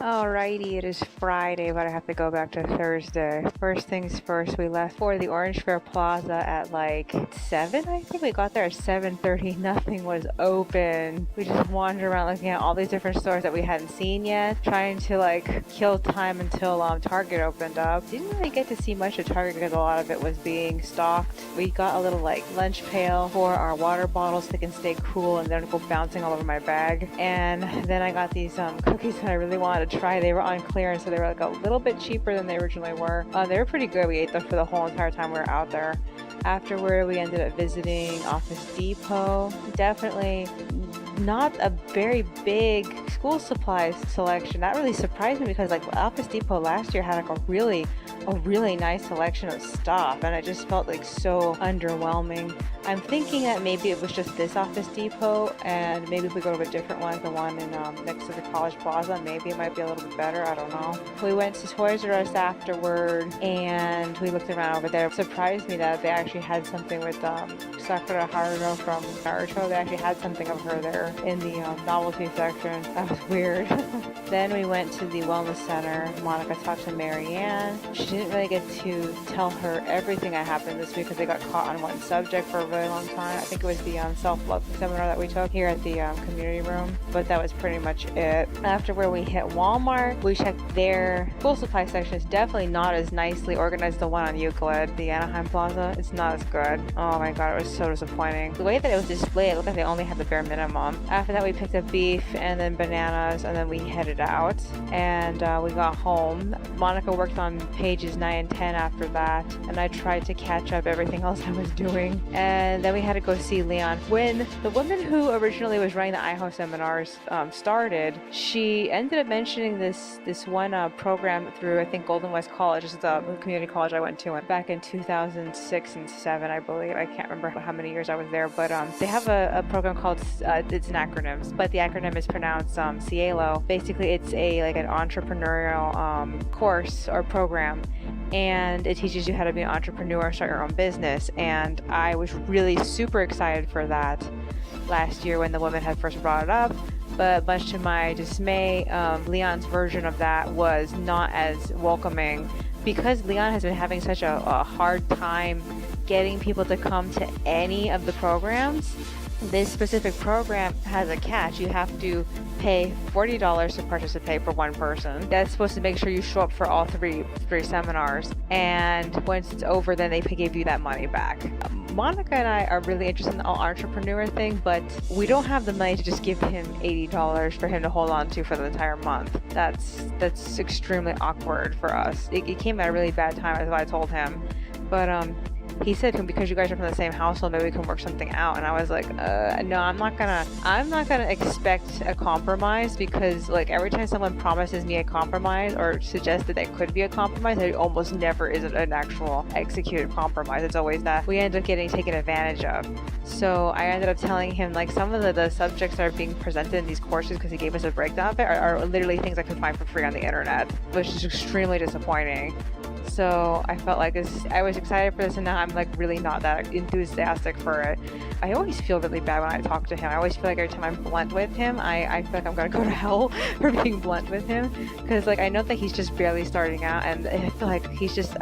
Alrighty, it is Friday, but I have to go back to Thursday. First things first, we left for the Orange Fair Plaza at like 7, I think. We got there at 7:30. Nothing was open. We just wandered around looking at all these different stores that we hadn't seen yet, trying to like kill time until Target opened up. Didn't really get to see much of Target because a lot of it was being stocked. We got a little like lunch pail for our water bottles so they can stay cool and don't go bouncing all over my bag. And then I got these cookies that I really wanted to try. They were on clearance, so they were like a little bit cheaper than they originally were. They were pretty good. We ate them for the whole entire time we were out there. Afterward, we ended up visiting Office Depot. Definitely not a very big school supplies selection. That really surprised me because like Office Depot last year had like a really nice selection of stuff, and it just felt like so underwhelming. I'm thinking that maybe it was just this Office Depot, and maybe if we go to a different one, the one in next to the College Plaza, maybe it might be a little bit better. I don't know. We went to Toys R Us afterward, and we looked around over there. It surprised me that they actually had something with Sakura Haruno from Naruto. They actually had something of her there in the novelty section. That was weird. Then we went to the Wellness Center. Monica talked to Marianne. She didn't really get to tell her everything that happened this week because they got caught on one subject for a really long time. I think it was the self-love seminar that we took here at the community room, but that was pretty much it. After where we hit Walmart, we checked their school supply section. It's definitely not as nicely organized as the one on Euclid, the Anaheim Plaza. It's not as good. Oh my god, it was so disappointing. The way that it was displayed, it looked like they only had the bare minimum. After that, we picked up beef and then bananas, and then we headed out, and we got home. Monica worked on pages 9 and 10 after that, and I tried to catch up everything else I was doing. And then we had to go see Leon. When the woman who originally was running the IHO seminars started, she ended up mentioning this one program through, I think, Golden West College. This is the community college I went to back in 2006 and 7, I believe. I can't remember how many years I was there, but they have a program called, it's an acronym, but the acronym is pronounced CIELO. Basically, it's an entrepreneurial course or program, and it teaches you how to be an entrepreneur, start your own business. And I was really super excited for that last year when the woman had first brought it up, but much to my dismay, Leon's version of that was not as welcoming because Leon has been having such a hard time getting people to come to any of the programs. This specific program has a catch. You have to pay $40 to participate for one person. That's supposed to make sure you show up for all three seminars, and once it's over, then they give you that money back. Monica and I are really interested in the entrepreneur thing, but we don't have the money to just give him $80 for him to hold on to for the entire month. That's extremely awkward for us. It came at a really bad time, as I told him, but he said, because you guys are from the same household, maybe we can work something out. And I was like, no, I'm not gonna expect a compromise, because like every time someone promises me a compromise or suggests that there could be a compromise, it almost never is an actual executed compromise. It's always that we end up getting taken advantage of. So I ended up telling him like some of the subjects that are being presented in these courses, because he gave us a breakdown of it, are literally things I could find for free on the internet, which is extremely disappointing. So I felt like I was excited for this, and now I'm like really not that enthusiastic for it. I always feel really bad when I talk to him. I always feel like every time I'm blunt with him, I feel like I'm gonna go to hell for being blunt with him, because like I know that he's just barely starting out, and I feel like he's just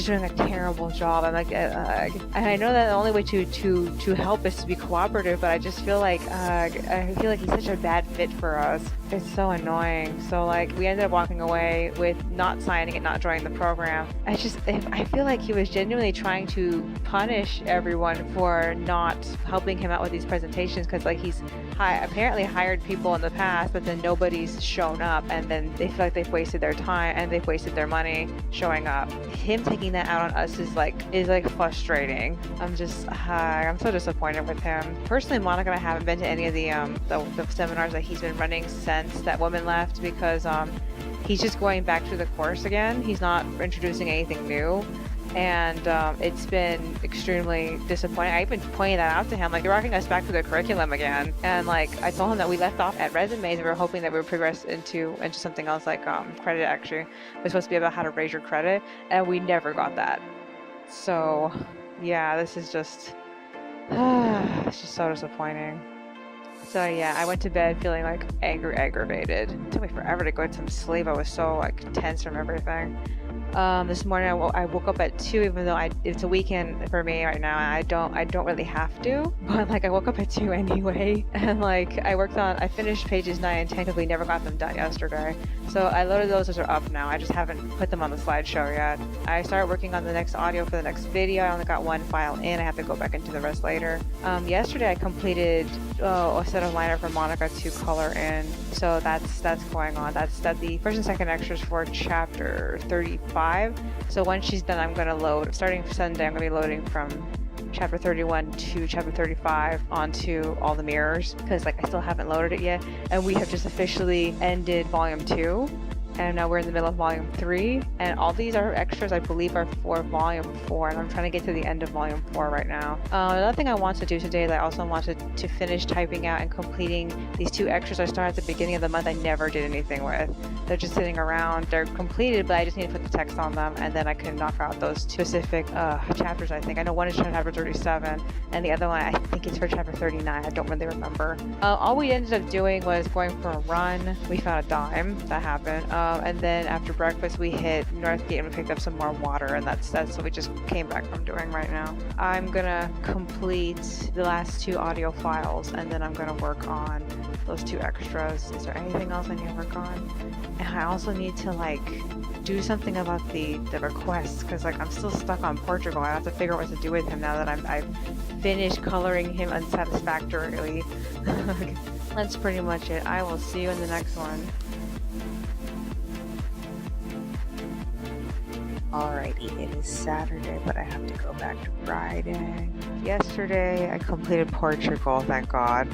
doing a terrible job. I'm like, and I know that the only way to help is to be cooperative, but I just feel like I feel like he's such a bad fit for us. It's so annoying. So like we ended up walking away with not signing it, not joining the program. I feel like he was genuinely trying to punish everyone for not helping him out with these presentations, because like he's apparently hired people in the past, but then nobody's shown up, and then they feel like they've wasted their time and they've wasted their money showing up. Him taking that out on us is like frustrating. I'm so disappointed with him. Personally, Monica and I haven't been to any of the seminars that he's been running since that woman left, because he's just going back through the course again. He's not introducing anything new, and it's been extremely disappointing. I even pointed that out to him, like, you're rocking us back through the curriculum again. And like I told him that we left off at resumes, and we were hoping that we would progress into something else, like credit. Actually, it was supposed to be about how to raise your credit, and we never got that. So yeah, this is just it's just so disappointing. So yeah, I went to bed feeling like aggravated. It took me forever to go to sleep. I was so like tense from everything. This morning I woke up at 2, even though it's a weekend for me right now. I don't really have to, but like I woke up at 2 anyway, and like I finished pages 9 and 10 because we never got them done yesterday. So I loaded those are up now. I just haven't put them on the slideshow yet. I started working on the next audio for the next video. I only got one file in. I have to go back into the rest later. Yesterday I completed a set of liner for Monica to color in. So that's going on. That's the first and second extras for chapter 35. So once she's done, I'm going to load, starting Sunday, I'm going to be loading from chapter 31 to chapter 35 onto all the mirrors, because like I still haven't loaded it yet, and we have just officially ended volume 2. And now we're in the middle of volume 3, and all these are extras I believe are for volume 4, and I'm trying to get to the end of volume 4 right now. Another thing I want to do today is I also wanted to finish typing out and completing these 2 extras I started at the beginning of the month I never did anything with. They're just sitting around, they're completed, but I just need to put the text on them, and then I can knock out those specific chapters. I think I know one is chapter 37 and the other one I think is for chapter 39. I don't really remember. All we ended up doing was going for a run. We found a dime. That happened. And then after breakfast we hit Northgate and we picked up some more water, and that's what we just came back from doing right now. I'm gonna complete the last 2 audio files, and then I'm gonna work on those 2 extras. Is there anything else I need to work on? And I also need to like do something about the requests, because like I'm still stuck on Portugal. I have to figure out what to do with him now that I've finished coloring him unsatisfactorily. That's pretty much it. I will see you in the next one. Alrighty, it is Saturday, but I have to go back to Friday. Yesterday, I completed Portugal, thank God.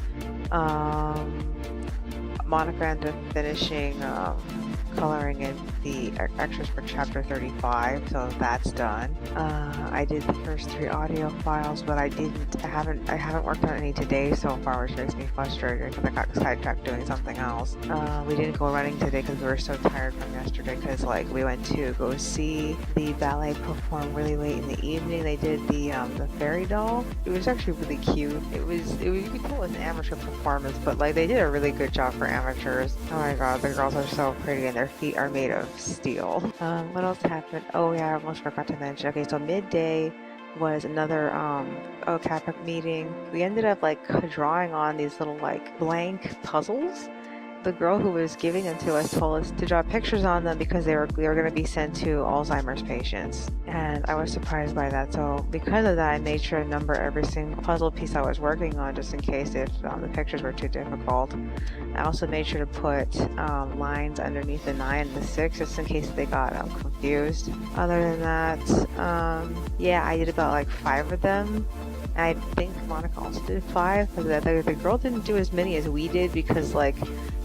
Monica ended up finishing coloring in the extras for chapter 35, so that's done. I did the first 3 audio files, but I haven't worked on any today so far, which makes me frustrated because I got sidetracked doing something else. We didn't go running today because we were so tired from yesterday, because like we went to go see the ballet perform really late in the evening. They did the fairy doll. It was actually really cute. It was you could tell it was an amateur performance, but like they did a really good job for amateurs. Oh my god, the girls are so pretty and their feet are made of steel. What else happened? Oh yeah, I almost forgot to mention. Okay, so midday was another CAPREC meeting. We ended up like drawing on these little like blank puzzles. The girl who was giving them to us told us to draw pictures on them because they were going to be sent to Alzheimer's patients, and I was surprised by that. So because of that, I made sure to number every single puzzle piece I was working on, just in case if the pictures were too difficult. I also made sure to put lines underneath the 9 and the 6, just in case they got confused. Other than that, yeah, I did about like 5 of them. I think Monica also did 5, but the girl didn't do as many as we did, because like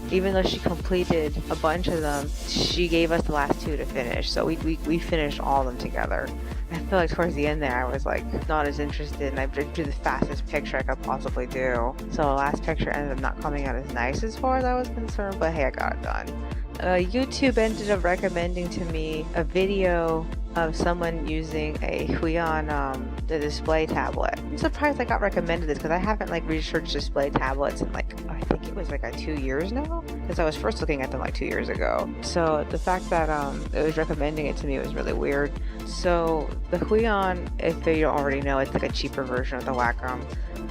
even though she completed a bunch of them, she gave us the last 2 to finish, so we finished all of them together. I feel like towards the end there I was like not as interested, and I drew the fastest picture I could possibly do, so the last picture ended up not coming out as nice as far as I was concerned, but hey, I got it done. YouTube ended up recommending to me a video of someone using a Huion the display tablet. I'm surprised I got recommended this, because I haven't like researched display tablets in like, I think it was like 2 years now, because I was first looking at them like 2 years ago. So the fact that it was recommending it to me was really weird. So the Huion, if you don't already know, it's like a cheaper version of the Wacom.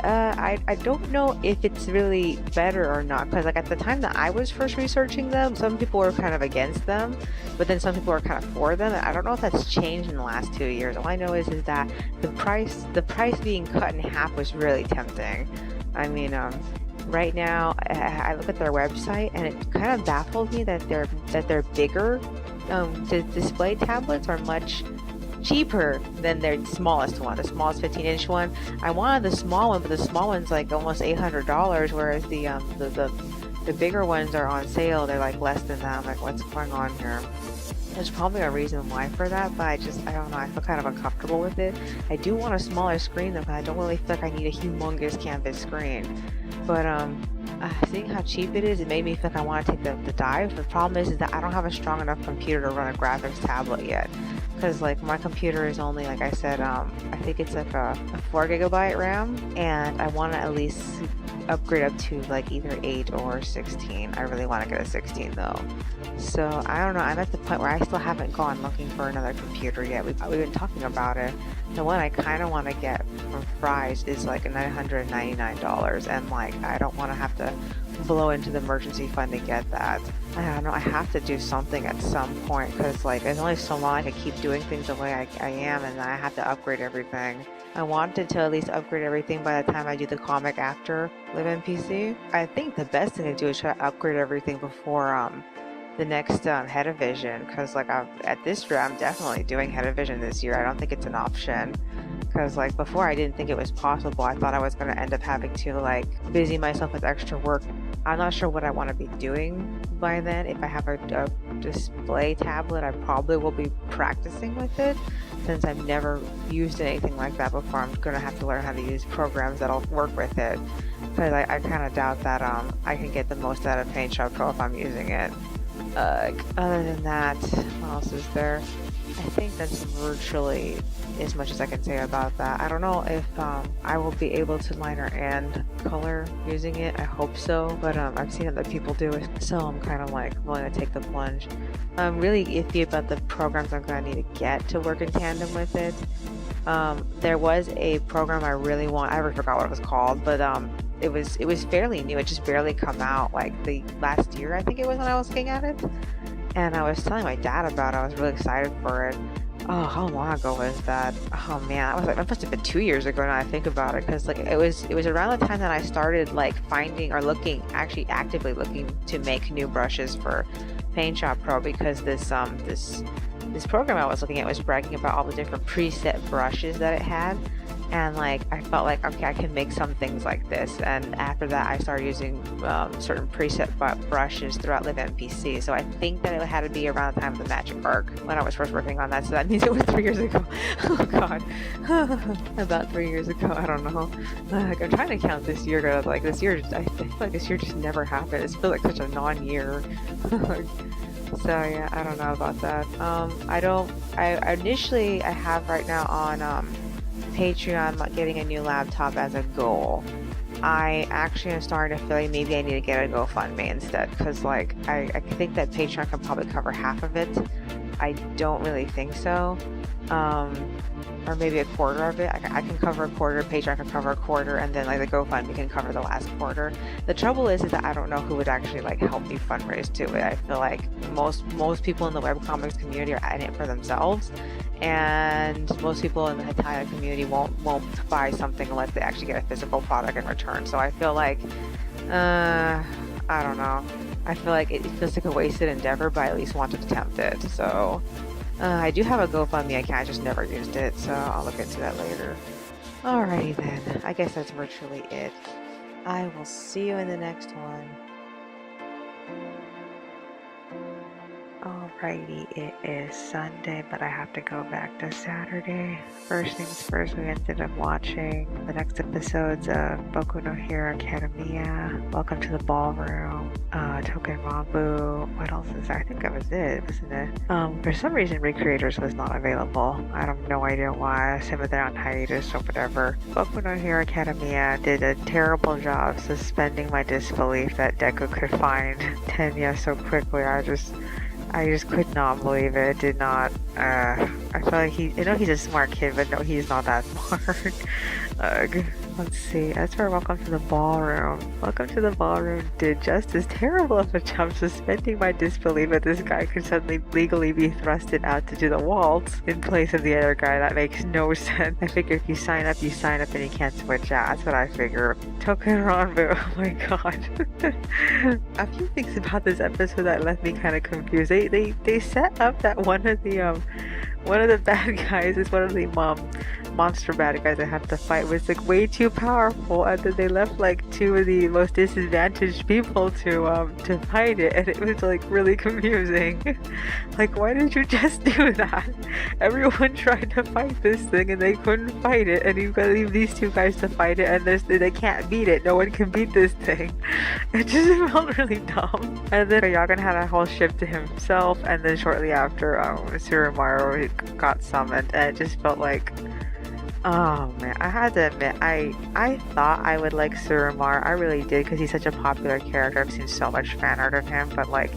I don't know if it's really better or not, because like at the time that I was first researching them, some people were kind of against them, but then some people were kind of for them. I don't know if that's changed in the last 2 years. All I know is that the price being cut in half was really tempting. I mean, right now I look at their website and it kind of baffles me that they're bigger. The display tablets are much cheaper than their smallest one, the smallest 15-inch one. I wanted the small one, but the small one's like almost $800, whereas the bigger ones are on sale. They're like less than that. I'm like, what's going on here? There's probably a reason why for that, but I don't know, I feel kind of uncomfortable with it. I do want a smaller screen though, but I don't really feel like I need a humongous canvas screen. But seeing how cheap it is, it made me feel like I want to take the dive. The problem is that I don't have a strong enough computer to run a graphics tablet yet, because like my computer is only, like I said, I think it's like a 4 GB RAM, and I want to at least upgrade up to like either 8 or 16. I really want to get a 16 though. So I don't know, I'm at the point where I still haven't gone looking for another computer yet. We've been talking about it. The one I kind of want to get from Fry's is like $999, and like I don't want to have to blow into the emergency fund to get that. I don't know, I have to do something at some point, because like there's only so long I can keep doing things the way I am, and then I have to upgrade everything. I wanted to at least upgrade everything by the time I do the comic after Live PC. I think the best thing to do is try to upgrade everything before the next Head of Vision, because like at this rate I'm definitely doing Head of Vision this year. I don't think it's an option, because like before I didn't think it was possible. I thought I was going to end up having to like busy myself with extra work. I'm not sure what I want to be doing by then. If I have a display tablet, I probably will be practicing with it, since I've never used anything like that before. I'm going to have to learn how to use programs that'll work with it, because I kind of doubt that I can get the most out of PaintShop Pro if I'm using it. Other than that, what else is there? I think that's virtually as much as I can say about that. I don't know if I will be able to liner and color using it. I hope so, but I've seen other people do it, so I'm kind of like willing to take the plunge. I'm really iffy about the programs I'm going to need to get to work in tandem with it. There was a program I really want. I already forgot what it was called, but it was fairly new. It just barely come out like the last year, I think it was, when I was looking at it. And I was telling my dad about it. I was really excited for it. Oh, how long ago was that? Oh man, that must have been 2 years ago now I think about it, because like it was around the time that I started like finding or looking, actually actively looking to make new brushes for PaintShop Pro, because this program I was looking at was bragging about all the different preset brushes that it had. And like I felt like, okay, I can make some things like this. And after that I started using certain preset brushes throughout Live PC. So I think that it had to be around the time of the Magic Arc when I was first working on that. So that means it was 3 years ago. Oh god. About 3 years ago. I don't know. Like I'm trying to count this year, but like this year, I feel like this year just never happened. It feels like such a non-year. So yeah, I don't know about that. I initially have right now on Patreon getting a new laptop as a goal. I actually am starting to feel like maybe I need to get a GoFundMe instead, because like I think that Patreon can probably cover half of it. I don't really think so. Or maybe a quarter of it. I can cover a quarter, Patreon can cover a quarter, and then like the GoFundMe can cover the last quarter. The trouble is that I don't know who would actually like help me fundraise to it. I feel like most people in the webcomics community are in it for themselves, and most people in the Italian community won't buy something unless they actually get a physical product in return. So I feel like I don't know. I feel like it feels like a wasted endeavor, but I at least want to attempt it. So I do have a GoFundMe account, I just never used it, so I'll look into that later. Alrighty then, I guess that's virtually it. I will see you in the next one. Alrighty, it is Sunday, but I have to go back to Saturday. First things first, we ended up watching the next episodes of Boku no Hero Academia, Welcome to the Ballroom, Token Mabu. What else is there? I think that was it, wasn't it? For some reason, Recreators was not available. I have no idea why. Some of them on hiatus or whatever. Boku no Hero Academia did a terrible job suspending my disbelief that Deku could find Tenya so quickly. I just could not believe it. It did not. I feel like he's a smart kid, but no, he's not that smart. Ugh. Let's see. That's for Welcome to the Ballroom. Welcome to the Ballroom did just as terrible of a job suspending my disbelief that this guy could suddenly legally be thrusted out to do the waltz in place of the other guy. That makes no sense. I figure if you sign up, and you can't switch out. That's what I figure. Token Ranbu. Oh my god. A few things about this episode that left me kind of confused. They set up that one of the bad guys is one of the monster bad guys I have to fight was like way too powerful, and then they left like two of the most disadvantaged people to fight it, and it was like really confusing. Like, why did you just do that? Everyone tried to fight this thing and they couldn't fight it, and you've got to leave these two guys to fight it, and they can't beat it. No one can beat this thing. It just felt really dumb. And then Yagan had a whole ship to himself, and then shortly after Surumaru got summoned, and it just felt like Oh man, I had to admit, I thought I would like Surumar. I really did because he's such a popular character. I've seen so much fan art of him, but like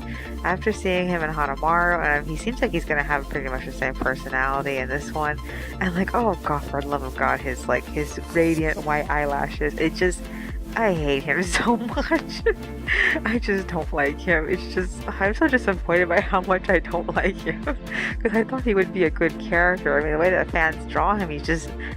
after seeing him in Hanamaru, and he seems like he's gonna have pretty much the same personality in this one. And like, oh God, for the love of God, his radiant white eyelashes. It just I hate him so much. I just don't like him. It's just, I'm so disappointed by how much I don't like him. Because I thought he would be a good character. I mean, the way that fans draw him,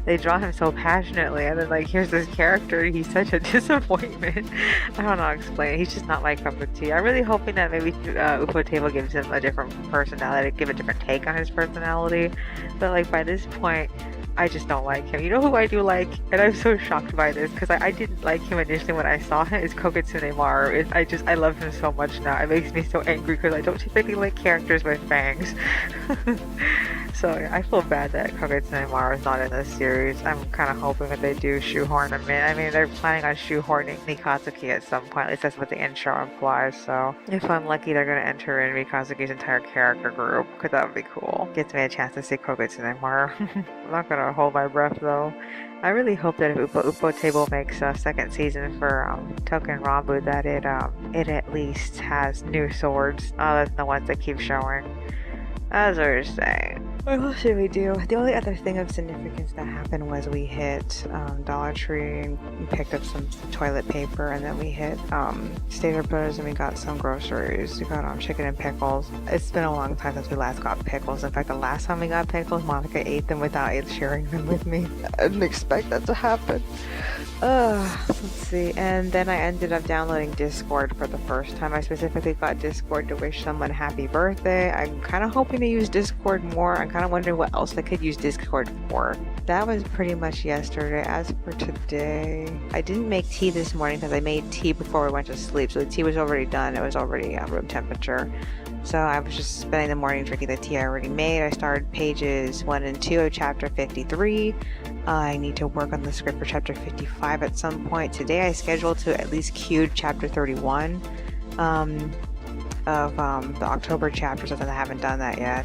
they draw him so passionately. And then, like, here's this character, he's such a disappointment. I don't know how to explain it. He's just not my cup of tea. I'm really hoping that maybe Ufotable gives him a different personality, give a different take on his personality. But, like, by this point, I just don't like him. You know who I do like? And I'm so shocked by this because I didn't like him initially when I saw him. Is Kogitsune Maru. I love him so much now. It makes me so angry because I don't typically like characters with fangs. So I feel bad that Kogitsune Maru is not in this series. I'm kind of hoping that they do shoehorn him in. I mean, they're planning on shoehorning Mikazuki at some point. At least that's what the intro implies. So if I'm lucky, they're going to enter in Mikazuki's entire character group because that would be cool. Gets me a chance to see Kogitsune Maru. I'm not going to hold my breath though. I really hope that if Ufotable makes a second season for Token Rambu, that it at least has new swords other than the ones that keep showing. As I was saying. What else should we do? The only other thing of significance that happened was we hit Dollar Tree and picked up some toilet paper, and then we hit Stater Brothers and we got some groceries. We got chicken and pickles. It's been a long time since we last got pickles. In fact, the last time we got pickles, Monica ate them without sharing them with me. I didn't expect that to happen. Let's see. And then I ended up downloading Discord for the first time. I specifically got Discord to wish someone happy birthday. I'm kind of hoping to use Discord more. I'm kind of wondering what else I could use Discord for. That was pretty much yesterday. As for today, I didn't make tea this morning because I made tea before we went to sleep. So the tea was already done. It was already room temperature. So I was just spending the morning drinking the tea I already made. I started pages 1 and 2 of chapter 53. I need to work on the script for chapter 55 at some point. Today I scheduled to at least cue chapter 31 of the October chapter, since I haven't done that yet.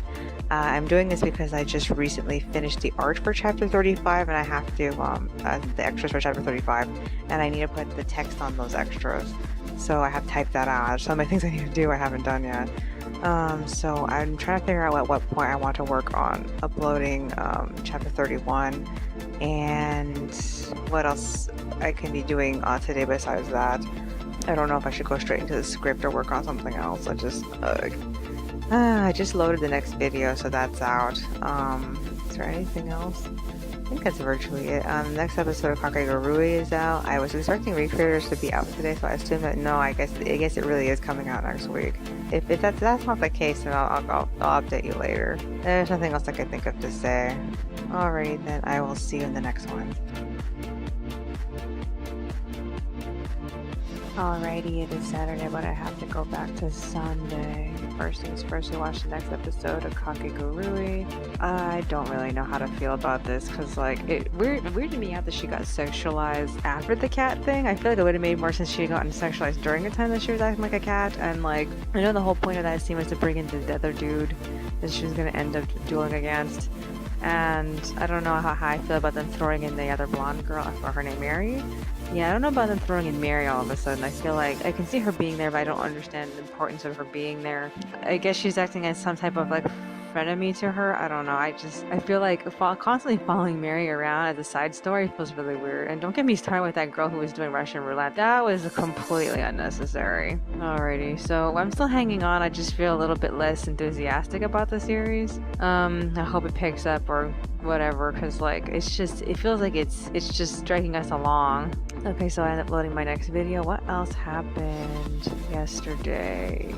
I'm doing this because I just recently finished the art for chapter 35 and I have to, the extras for chapter 35, and I need to put the text on those extras. So I have typed that out. Some of the things I need to do I haven't done yet. So I'm trying to figure out at what point I want to work on uploading chapter 31 and what else I can be doing today besides that. I don't know if I should go straight into the script or work on something else. I just loaded the next video, so that's out. Is there anything else? I think that's virtually it. Next episode of Kakegurui is out. I was expecting Recreators to be out today, so I assume that no, I guess it really is coming out next week. If that's not the case, then I'll update you later. There's nothing else I can think of to say. Alright, then I will see you in the next one. Alrighty, it is Saturday, but I have to go back to Sunday. First things first, we watch the next episode of Kakegurui. I don't really know how to feel about this, because like, it weirded me out that she got sexualized after the cat thing. I feel like it would have made more sense if she had gotten sexualized during the time that she was acting like a cat, and like, I know the whole point of that scene was to bring in the other dude that she was going to end up dueling against. And I don't know how I feel about them throwing in the other blonde girl, or her name Mary. Yeah, I don't know about them throwing in Mary all of a sudden. I feel like I can see her being there, but I don't understand the importance of her being there. I guess she's acting as some type of like frenemy to her. I don't know. I feel like constantly following Mary around as a side story feels really weird. And don't get me started with that girl who was doing Russian roulette. That was completely unnecessary. Alrighty, so I'm still hanging on. I just feel a little bit less enthusiastic about the series. I hope it picks up or whatever, because like it feels like it's just dragging us along. Okay, so I ended up loading my next video. What else happened yesterday?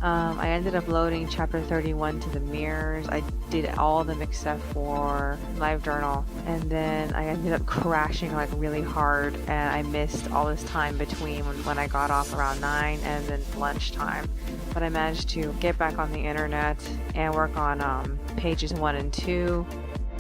I ended up loading chapter 31 to the mirrors. I did all of them except for live journal, and then I ended up crashing like really hard, and I missed all this time between when I got off around 9 and then lunchtime. But I managed to get back on the internet and work on pages 1 and 2.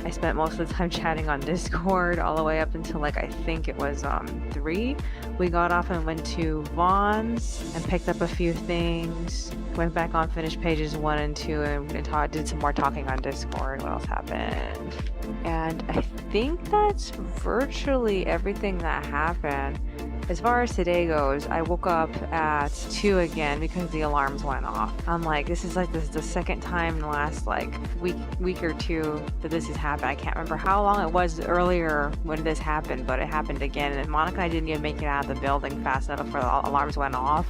I spent most of the time chatting on Discord all the way up until like I think it was 3. We got off and went to Vaughn's and picked up a few things. Went back on, finished pages 1 and 2, and did some more talking on Discord. What else happened? And I think that's virtually everything that happened. As far as today goes, I woke up at 2 again because the alarms went off. I'm like, this is the second time in the last like week or 2 that this has happened. I can't remember how long it was earlier when this happened, but it happened again. And Monica and I didn't even make it out of the building fast enough before the alarms went off.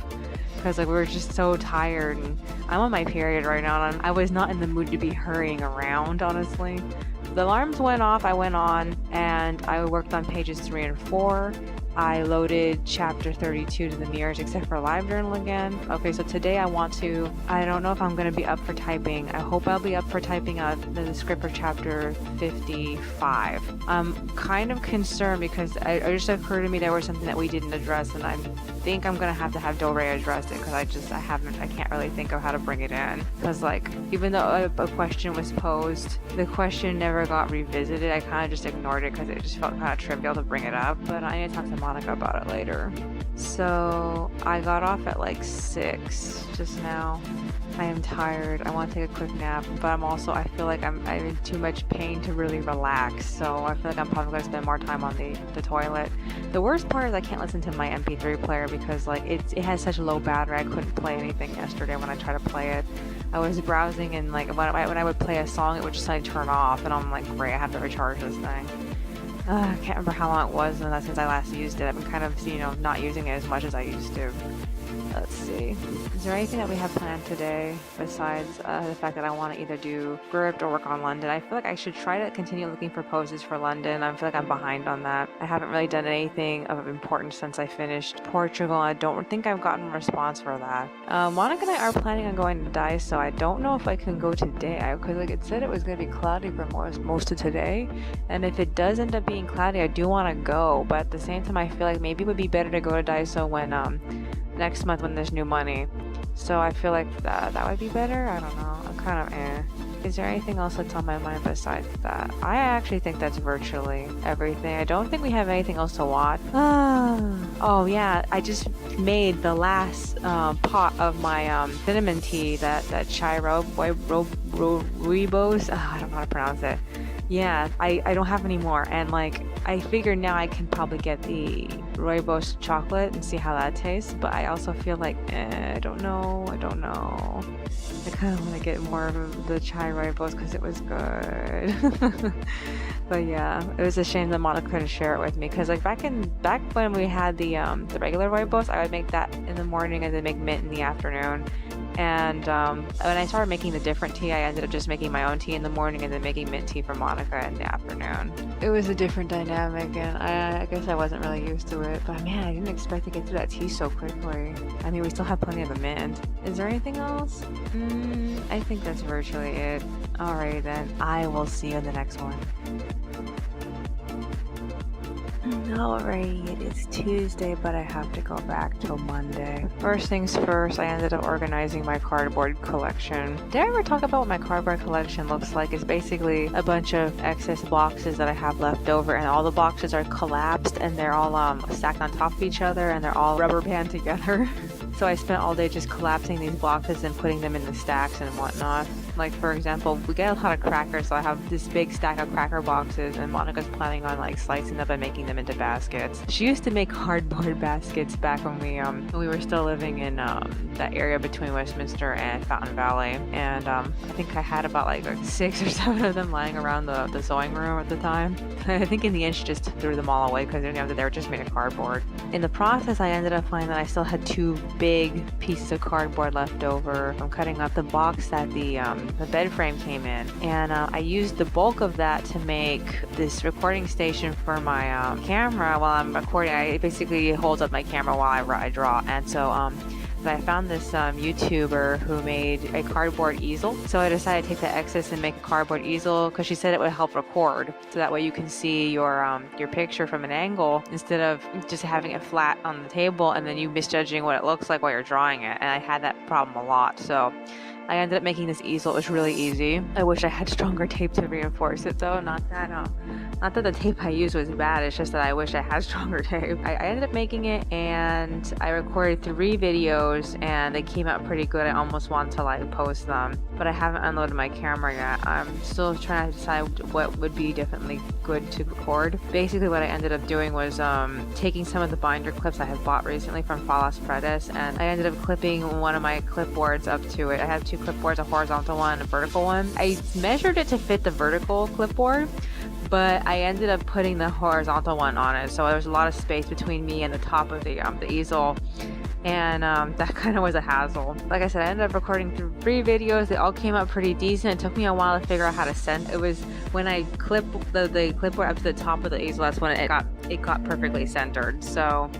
Because like we were just so tired, and I'm on my period right now, and I was not in the mood to be hurrying around, honestly. The alarms went off, I went on, and I worked on pages 3 and 4. I loaded chapter 32 to the mirrors, except for live journal again. Okay, so today I don't know if I'm going to be up for typing. I hope I'll be up for typing out the script for chapter 55. I'm kind of concerned because it just occurred to me there was something that we didn't address, and I think I'm going to have Dore address it because I can't really think of how to bring it in. Because like, even though a question was posed, the question never got revisited. I kind of just ignored it because it just felt kind of trivial to bring it up, but I need to talk to Monica about it later. So I got off at like 6 just now. I am tired. I want to take a quick nap, but I feel like I'm in too much pain to really relax. So I feel like I'm probably going to spend more time on the toilet. The worst part is I can't listen to my MP3 player because like it has such low battery. I couldn't play anything yesterday when I tried to play it. I was browsing, and like when I would play a song, it would just suddenly turn off, and I'm like, great, I have to recharge this thing. I can't remember how long it was since I last used it. I've been kind of, not using it as much as I used to. Let's see. Is there anything that we have planned today besides the fact that I want to either do script or work on London? I feel like I should try to continue looking for poses for London. I feel like I'm behind on that. I haven't really done anything of importance since I finished Portugal. I don't think I've gotten a response for that. Monica and I are planning on going to Dice, so I don't know if I can go today. Because like it said it was going to be cloudy for most of today. And if it does end up being cloudy, I do want to go. But at the same time, I feel like maybe it would be better to go to Daiso when next month when there's new money. So I feel like that would be better. I don't know. I'm kind of Is there anything else that's on my mind besides that? I actually think that's virtually everything. I don't think we have anything else to watch. Oh yeah, I just made the last pot of my cinnamon tea, that chai rooibos. I don't know how to pronounce it. Yeah, I don't have any more, and like I figured now I can probably get the rooibos chocolate and see how that tastes, but I also feel like I don't know. I kind of want to get more of the chai rooibos because it was good. But yeah, it was a shame that Monica couldn't share it with me, because like back when we had the regular rooibos, I would make that in the morning and then make mint in the afternoon. And when I started making the different tea, I ended up just making my own tea in the morning and then making mint tea for Monica in the afternoon. It was a different dynamic, and I guess I wasn't really used to it. But man, I didn't expect to get through that tea so quickly. I mean, we still have plenty of the mint. Is there anything else? I think that's virtually it. Alright then, I will see you in the next one. Alright, it is Tuesday, but I have to go back till Monday. First things first, I ended up organizing my cardboard collection. Did I ever talk about what my cardboard collection looks like? It's basically a bunch of excess boxes that I have left over, and all the boxes are collapsed, and they're all stacked on top of each other, and they're all rubber band together. So I spent all day just collapsing these boxes and putting them in the stacks and whatnot. Like, for example, we get a lot of crackers, so I have this big stack of cracker boxes, and Monica's planning on like slicing them and making them into baskets. She used to make cardboard baskets back when we were still living in that area between Westminster and Fountain Valley, and I think I had about like 6 or 7 of them lying around the sewing room at the time. I think in the end she just threw them all away because they were just made of cardboard. In the process, I ended up finding that I still had 2 big pieces of cardboard left over from cutting up the box that the bed frame came in, and I used the bulk of that to make this recording station for my camera while I'm recording. It basically holds up my camera while I draw, and so what I found this YouTuber who made a cardboard easel. So I decided to take the excess and make a cardboard easel because she said it would help record. So that way you can see your picture from an angle instead of just having it flat on the table and then you misjudging what it looks like while you're drawing it. And I had that problem a lot. So I ended up making this easel. It was really easy. I wish I had stronger tape to reinforce it though. Not that the tape I used was bad. It's just that I wish I had stronger tape. I ended up making it and I recorded 3 videos and they came out pretty good. I almost want to like post them, but I haven't unloaded my camera yet. I'm still trying to decide what would be definitely good to record. Basically what I ended up doing was taking some of the binder clips I had bought recently from Falas Fredes, and I ended up clipping one of my clipboards up to it. I have 2 clipboards, a horizontal one and a vertical one. I measured it to fit the vertical clipboard, but I ended up putting the horizontal one on it, so there was a lot of space between me and the top of the easel, and that kind of was a hassle. Like I said, I ended up recording 3 videos. They all came out pretty decent. It took me a while to figure out how to send. It was when I clipped the clipboard up to the top of the easel, that's when it got perfectly centered. So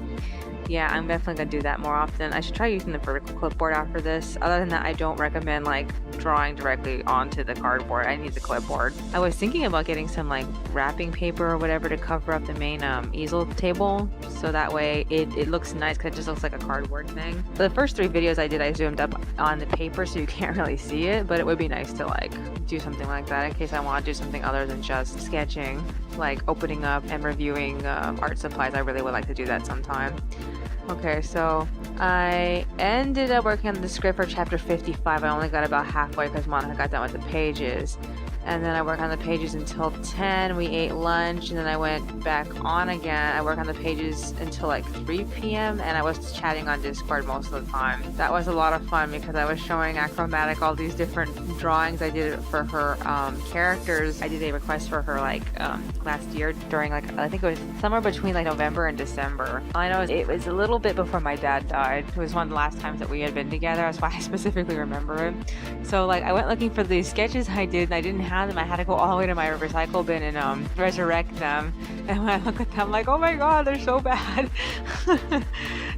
yeah, I'm definitely gonna do that more often. I should try using the vertical clipboard after this. Other than that, I don't recommend like drawing directly onto the cardboard. I need the clipboard. I was thinking about getting some like wrapping paper or whatever to cover up the main easel table, so that way it looks nice because it just looks like a cardboard thing. The first 3 videos I did, I zoomed up on the paper so you can't really see it, but it would be nice to like do something like that in case I want to do something other than just sketching, like opening up and reviewing art supplies. I really would like to do that sometime. Okay, so I ended up working on the script for chapter 55. I only got about halfway because Monica got done with the pages. And then I worked on the pages until 10. We ate lunch, and then I went back on again. I worked on the pages until like 3 p.m. and I was chatting on Discord most of the time. That was a lot of fun because I was showing Achromatic all these different drawings I did for her characters. I did a request for her like last year during like, I think it was somewhere between like November and December. I know it was a little bit before my dad died. It was one of the last times that we had been together. That's why I specifically remember it. So like I went looking for these sketches I did and I didn't have them. I had to go all the way to my recycle bin and resurrect them. And when I look at them, I'm like, oh my god, they're so bad.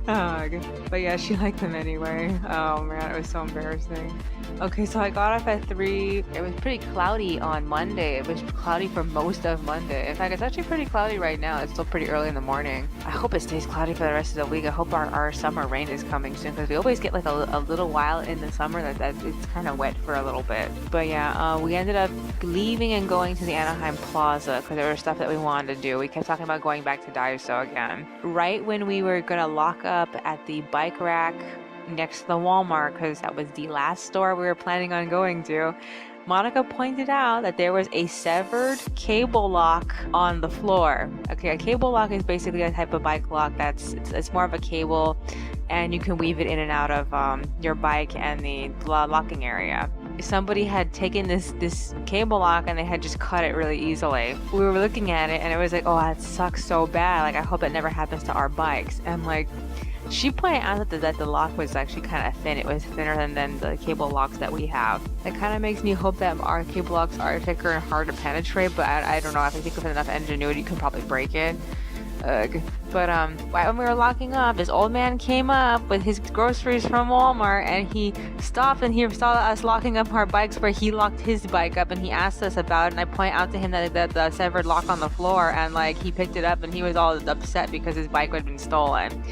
But yeah, she liked them anyway. Oh man, it was so embarrassing. Okay, so I got up at 3. It was pretty cloudy on Monday. It was cloudy for most of Monday. In fact, it's actually pretty cloudy right now. It's still pretty early in the morning. I hope it stays cloudy for the rest of the week. I hope our summer rain is coming soon because we always get like a little while in the summer that it's kind of wet for a little bit. But yeah, we ended up leaving and going to the Anaheim Plaza because there was stuff that we wanted to do. We kept talking about going back to Daiso again. Right when we were gonna lock up at the bike rack next to the Walmart, because that was the last store we were planning on going to, Monica pointed out that there was a severed cable lock on the floor. Okay, a cable lock is basically a type of bike lock it's more of a cable, and you can weave it in and out of your bike and the locking area. Somebody had taken this cable lock and they had just cut it really easily. We were looking at it and it was like, oh, that sucks so bad. Like, I hope it never happens to our bikes. And like, she pointed out that the lock was actually kind of thin. It was thinner than the cable locks that we have. That kind of makes me hope that our cable locks are thicker and hard to penetrate, but I don't know. If I think with enough ingenuity, you can probably break it. But right when we were locking up, this old man came up with his groceries from Walmart, and he stopped and he saw us locking up our bikes where he locked his bike up, and he asked us about it, and I pointed out to him that the severed lock on the floor, and like he picked it up and he was all upset because his bike had been stolen.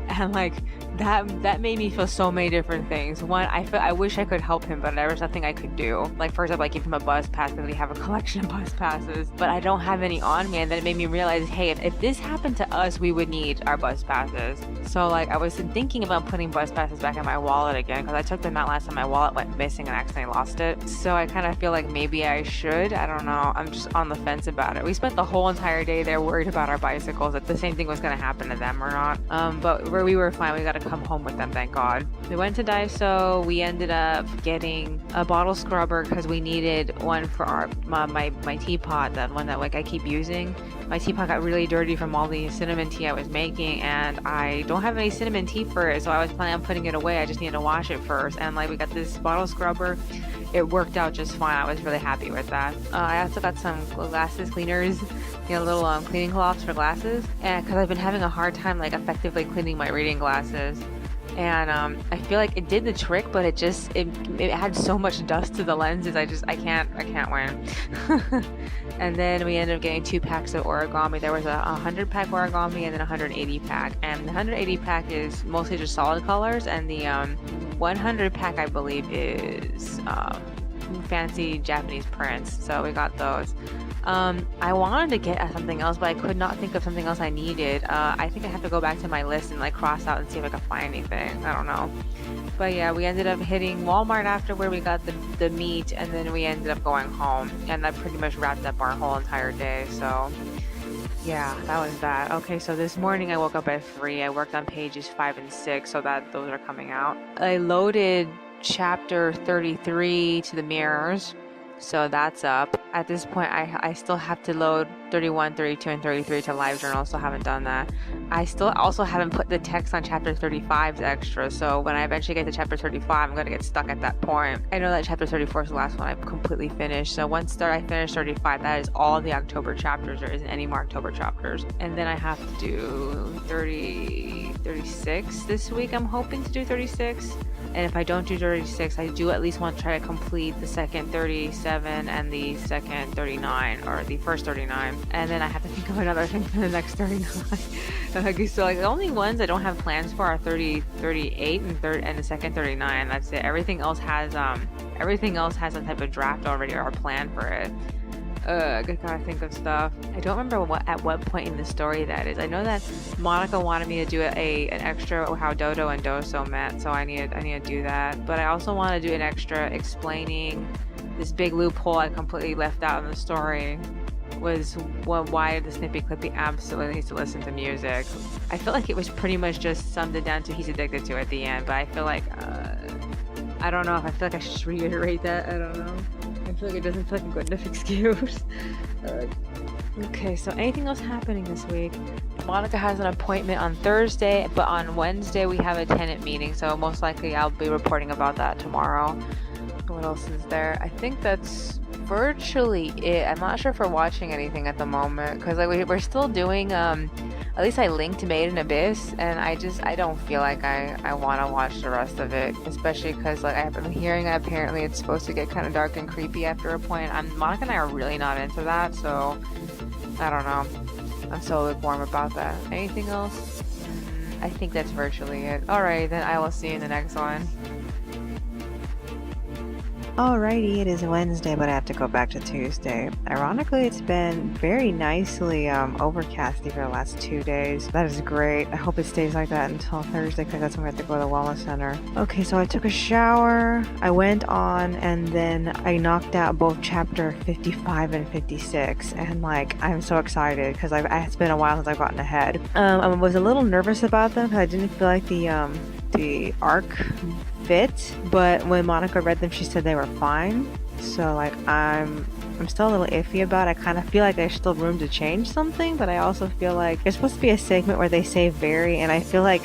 And like that made me feel so many different things. One, I wish I could help him, but there was nothing I could do. Like, first of all, I give him a bus pass because we have a collection of bus passes, but I don't have any on me. And then it made me realize, hey, if this happened to us, we would need our bus passes. So like, I was thinking about putting bus passes back in my wallet again because I took them out last time. My wallet went missing and I accidentally lost it. So I kind of feel like maybe I should. I don't know. I'm just on the fence about it. We spent the whole entire day there worried about our bicycles, that the same thing was going to happen to them or not. But where we were fine. We got to come home with them, thank God. We went to Daiso. We ended up getting a bottle scrubber because we needed one for my teapot, that one that like I keep using. My teapot got really dirty from all the cinnamon tea I was making, and I don't have any cinnamon tea for it, so I was planning on putting it away. I just needed to wash it first, and like we got this bottle scrubber. It worked out just fine. I was really happy with that. I also got some glasses cleaners, little cleaning cloths for glasses, and because I've been having a hard time like effectively cleaning my reading glasses. and I feel like it did the trick, but it had so much dust to the lenses. I can't win. And then we ended up getting 2 packs of origami. There was a 100 pack origami and then a 180 pack, and the 180 pack is mostly just solid colors, and the 100 pack I believe is fancy Japanese prints, so we got those. I wanted to get something else, but I could not think of something else I needed. I think I have to go back to my list and like cross out and see if I can find anything. I don't know. But yeah, we ended up hitting Walmart after where we got the meat, and then we ended up going home, and that pretty much wrapped up our whole entire day. So yeah, that was that. Okay, so this morning I woke up at 3. I worked on pages 5 and 6, so that those are coming out. I loaded chapter 33 to the mirrors, so that's up. At this point I still have to load 31, 32, and 33 to LiveJournal, so I haven't done that. I still also haven't put the text on chapter 35's extra, so when I eventually get to chapter 35 I'm going to get stuck at that point. I know that chapter 34 is the last one I've completely finished, so once I finish 35, that is all the October chapters. There isn't any more October chapters, and then I have to do 36 this week. I'm hoping to do 36, and if I don't do 36, I do at least want to try to complete the second 37 and the second 39, or the first 39, and then I have to think of another thing for the next 39. Okay, so like the only ones I don't have plans for are 30, 38, and the second 39. That's it. Everything else has some type of draft already or a plan for it. I gotta think of stuff. I don't remember at what point in the story that is. I know that Monica wanted me to do an extra how Dodo and Doso met, so I need to do that. But I also want to do an extra explaining this big loophole I completely left out in the story. Was why the Snippy Clippy absolutely needs to listen to music. I feel like it was pretty much just summed it down to he's addicted to at the end, but I feel like I don't know if I feel like I should just reiterate that. I don't know. I feel like it doesn't feel like a good enough excuse. Okay, so anything else happening this week? Monica has an appointment on Thursday, but on Wednesday we have a tenant meeting, so most likely I'll be reporting about that tomorrow. What else is there? I think that's virtually it. I'm not sure if we're watching anything at the moment, because like we're still doing at least I linked Made in Abyss, and I don't feel like I want to watch the rest of it, especially because like I've been hearing that apparently it's supposed to get kind of dark and creepy after a point. Monica and I are really not into that, so I don't know. I'm so lukewarm about that. Anything else? I think that's virtually it. Alright, then I will see you in the next one. Alrighty, it is Wednesday, but I have to go back to Tuesday. Ironically, it's been very nicely overcasty for the last 2 days. That is great. I hope it stays like that until Thursday, because that's when we have to go to the wellness center. Okay, so I took a shower, I went on, and then I knocked out both chapter 55 and 56, and like I'm so excited because it's been a while since I've gotten ahead. I was a little nervous about them because I didn't feel like the arc fit, but when Monica read them she said they were fine, so like I'm still a little iffy about it. I kind of feel like there's still room to change something, but I also feel like there's supposed to be a segment where they save Barry, and I feel like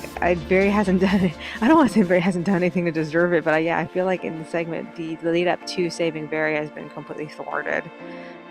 Barry hasn't done it. I don't want to say Barry hasn't done anything to deserve it, but I feel like in the segment the lead up to saving Barry has been completely thwarted,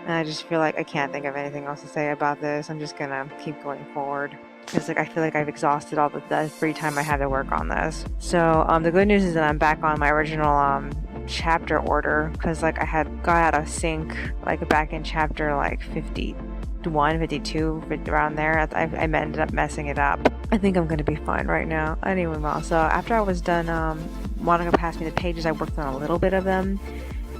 and I just feel like I can't think of anything else to say about this. I'm just gonna keep going forward, because like I feel like I've exhausted all the free time I had to work on this. So the good news is that I'm back on my original chapter order, because like I had got out of sync like back in chapter like 51, 52, around there. I ended up messing it up. I think I'm gonna be fine right now. Anyway, well, so after I was done, Monica passed me the pages. I worked on a little bit of them,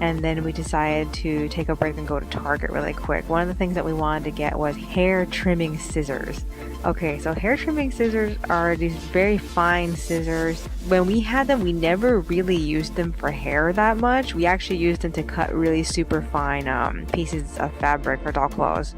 and then we decided to take a break and go to Target really quick. One of the things that we wanted to get was hair trimming scissors. Okay, so hair trimming scissors are these very fine scissors. When we had them, we never really used them for hair that much. We actually used them to cut really super fine pieces of fabric for doll clothes.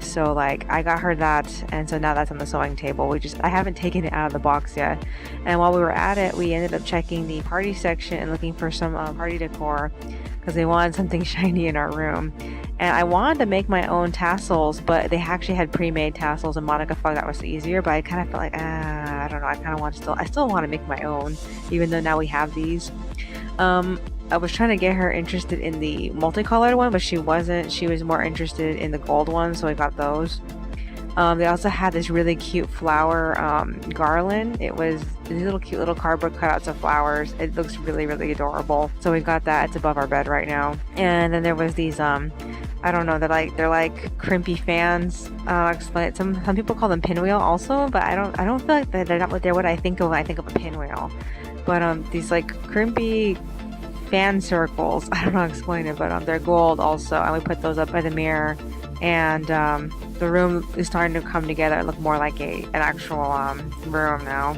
So like I got her that, and so now that's on the sewing table. I haven't taken it out of the box yet. And while we were at it, we ended up checking the party section and looking for some party decor, because they wanted something shiny in our room. And I wanted to make my own tassels, but they actually had pre-made tassels, and Monica thought that was easier, but I kind of felt like, I don't know, I still want to make my own, even though now we have these. I was trying to get her interested in the multicolored one, but she wasn't. She was more interested in the gold one, so I got those. They also had this really cute flower garland. It was these little cute little cardboard cutouts of flowers. It looks really, really adorable. So we got that. It's above our bed right now. And then there was these I don't know, they're like crimpy fans. I'll explain it. Some people call them pinwheel also, but I don't feel like they're not what I think of when I think of a pinwheel. But these like crimpy fan circles. I don't know how to explain it, but they're gold also, and we put those up by the mirror. And the room is starting to come together and look more like an actual room now.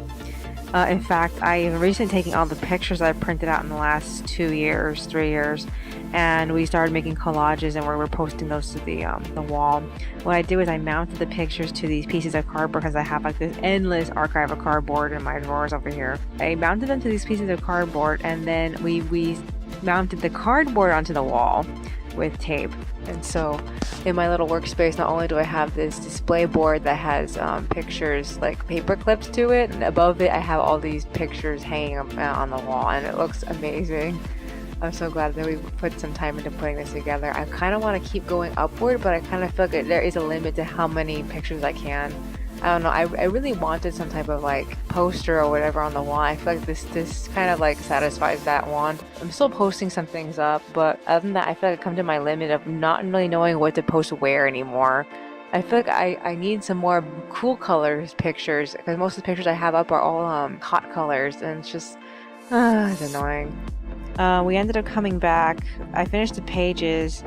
In fact, I recently taken all the pictures I printed out in the last 3 years, and we started making collages, and we're posting those to the wall. What I did was I mounted the pictures to these pieces of cardboard because I have like this endless archive of cardboard in my drawers over here. I mounted them to these pieces of cardboard, and then we mounted the cardboard onto the wall with tape. And so in my little workspace, not only do I have this display board that has pictures like paper clips to it, and above it I have all these pictures hanging up on the wall, and it looks amazing. I'm so glad that we put some time into putting this together. I kind of want to keep going upward, but I kind of feel like there is a limit to how many pictures I can. I don't know, I really wanted some type of like poster or whatever on the wall. I feel like this kind of like satisfies that one. I'm still posting some things up, but other than that, I feel like I've come to my limit of not really knowing what to post where anymore. I feel like I need some more cool colors pictures, because most of the pictures I have up are all hot colors, and it's just it's annoying. We ended up coming back. I finished the pages,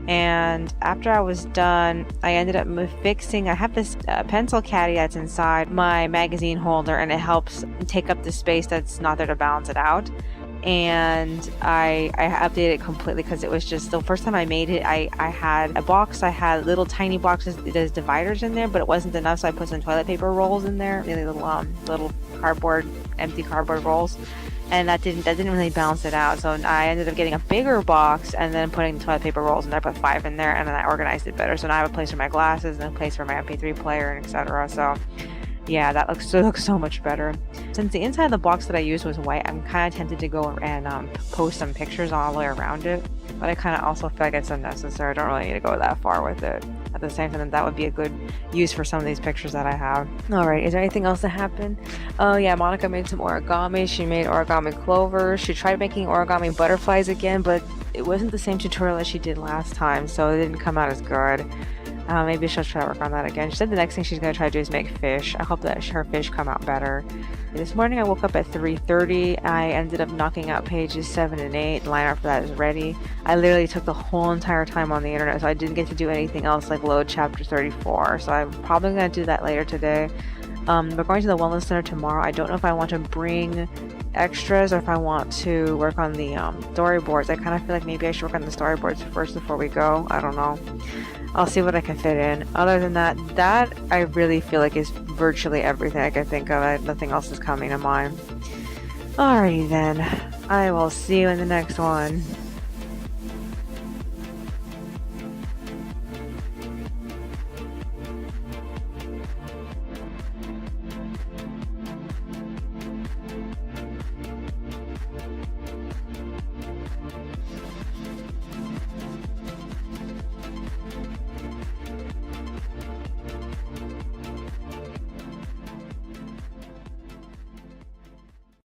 and after I was done, I ended up fixing. I have this pencil caddy that's inside my magazine holder, and it helps take up the space that's not there to balance it out. And I updated it completely because it was just the first time I made it. I had a box. I had little tiny boxes. There's dividers in there, but it wasn't enough, so I put some toilet paper rolls in there, really little cardboard, empty cardboard rolls. And that didn't really balance it out. So I ended up getting a bigger box and then putting the toilet paper rolls in there. I put 5 in there, and then I organized it better. So now I have a place for my glasses and a place for my MP3 player and etc. So yeah, that looks so much better. Since the inside of the box that I used was white, I'm kind of tempted to go and post some pictures all the way around it. But I kind of also feel like it's unnecessary. I don't really need to go that far with it. At the same time, that would be a good use for some of these pictures that I have. Alright, is there anything else that happened? Oh yeah, Monica made some origami. She made origami clovers. She tried making origami butterflies again, but it wasn't the same tutorial that she did last time, so it didn't come out as good. Maybe she'll try to work on that again. She said the next thing she's going to try to do is make fish. I hope that her fish come out better. This morning I woke up at 3:30. I ended up knocking out pages 7 and 8. The lineup for that is ready. I literally took the whole entire time on the internet, so I didn't get to do anything else like load chapter 34. So I'm probably going to do that later today. We're going to the wellness center tomorrow. I don't know if I want to bring extras or if I want to work on the storyboards. I kind of feel like maybe I should work on the storyboards first before we go. I don't know. I'll see what I can fit in. Other than that I really feel like is virtually everything I can think of. Nothing else is coming to mind. Alrighty then. I will see you in the next one.